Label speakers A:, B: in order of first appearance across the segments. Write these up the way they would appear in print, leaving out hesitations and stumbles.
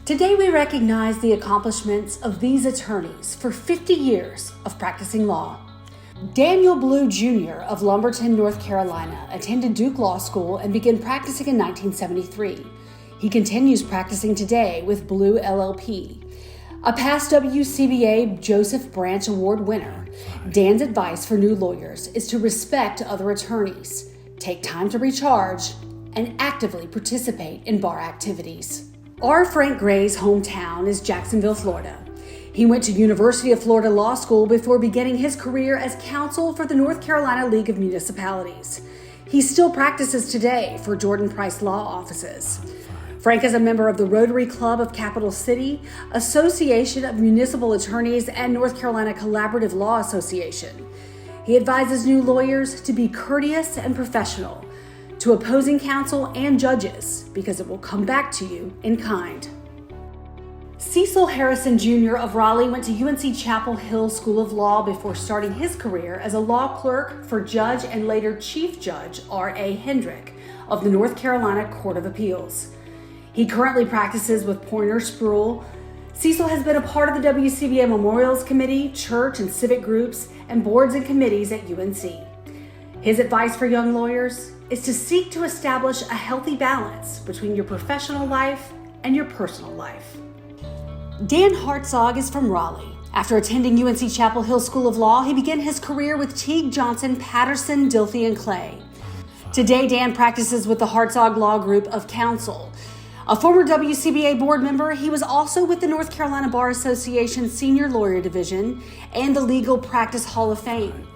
A: Today we recognize the accomplishments of these attorneys for 50 years of practicing law. Daniel Blue Jr. of Lumberton, North Carolina, attended Duke Law School and began practicing in 1973. He continues practicing today with Blue LLP. A past WCBA Joseph Branch Award winner, Dan's advice for new lawyers is to respect other attorneys, take time to recharge, and actively participate in bar activities. R. Frank Gray's hometown is Jacksonville, Florida. He went to University of Florida Law School before beginning his career as counsel for the North Carolina League of Municipalities. He still practices today for Jordan Price Law Offices. Frank is a member of the Rotary Club of Capital City, Association of Municipal Attorneys, and North Carolina Collaborative Law Association. He advises new lawyers to be courteous and professional to opposing counsel and judges, because it will come back to you in kind. Cecil Harrison Jr. of Raleigh went to UNC Chapel Hill School of Law before starting his career as a law clerk for Judge and later Chief Judge R.A. Hendrick of the North Carolina Court of Appeals. He currently practices with Poynter Spruill. Cecil has been a part of the WCBA Memorials Committee, church and civic groups, and boards and committees at UNC. His advice for young lawyers is to seek to establish a healthy balance between your professional life and your personal life. Dan Hartzog is from Raleigh. After attending UNC Chapel Hill School of Law, he began his career with Teague Johnson, Patterson, Dilthey, and Clay. Today, Dan practices with the Hartzog Law Group of Counsel. A former WCBA board member, he was also with the North Carolina Bar Association Senior Lawyer Division and the Legal Practice Hall of Fame.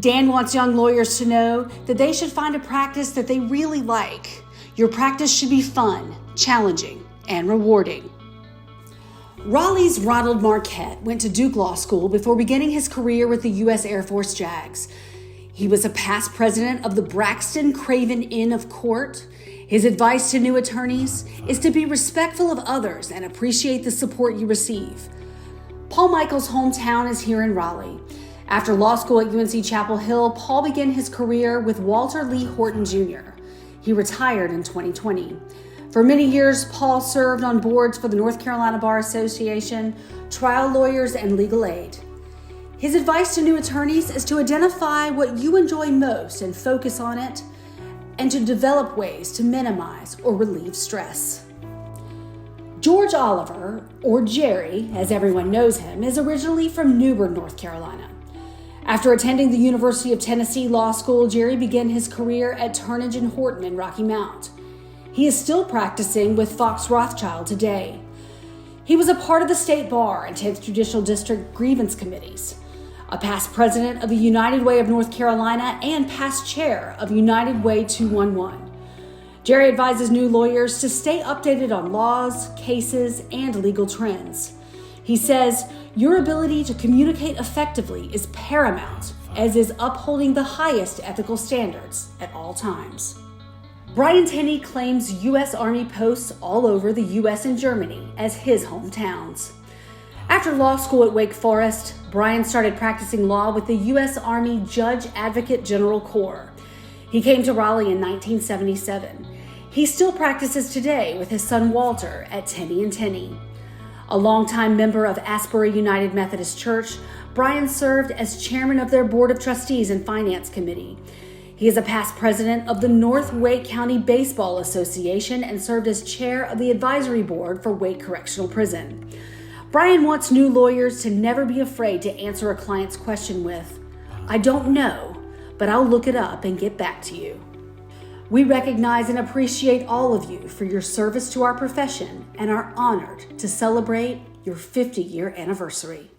A: Dan wants young lawyers to know that they should find a practice that they really like. Your practice should be fun, challenging, and rewarding. Raleigh's Ronald Marquette went to Duke Law School before beginning his career with the U.S. Air Force JAGs. He was a past president of the Braxton Craven Inn of Court. His advice to new attorneys is to be respectful of others and appreciate the support you receive. Paul Michael's hometown is here in Raleigh. After law school at UNC Chapel Hill, Paul began his career with Walter Lee Horton Jr. He retired in 2020. For many years, Paul served on boards for the North Carolina Bar Association, trial lawyers, and legal aid. His advice to new attorneys is to identify what you enjoy most and focus on it, and to develop ways to minimize or relieve stress. George Oliver, or Jerry, as everyone knows him, is originally from Newbern, North Carolina. After attending the University of Tennessee Law School, Jerry began his career at Turnage and Horton in Rocky Mount. He is still practicing with Fox Rothschild today. He was a part of the State Bar and 10th Judicial District grievance committees, a past president of the United Way of North Carolina, and past chair of United Way 211. Jerry advises new lawyers to stay updated on laws, cases, and legal trends. He says, your ability to communicate effectively is paramount, as is upholding the highest ethical standards at all times. Brian Tenney claims U.S. Army posts all over the U.S. and Germany as his hometowns. After law school at Wake Forest, Brian started practicing law with the U.S. Army Judge Advocate General Corps. He came to Raleigh in 1977. He still practices today with his son Walter at Tenney and Tenney. A longtime member of Asbury United Methodist Church, Brian served as chairman of their Board of Trustees and Finance Committee. He is a past president of the North Wake County Baseball Association and served as chair of the advisory board for Wake Correctional Prison. Brian wants new lawyers to never be afraid to answer a client's question with, I don't know, but I'll look it up and get back to you. We recognize and appreciate all of you for your service to our profession and are honored to celebrate your 50-year anniversary.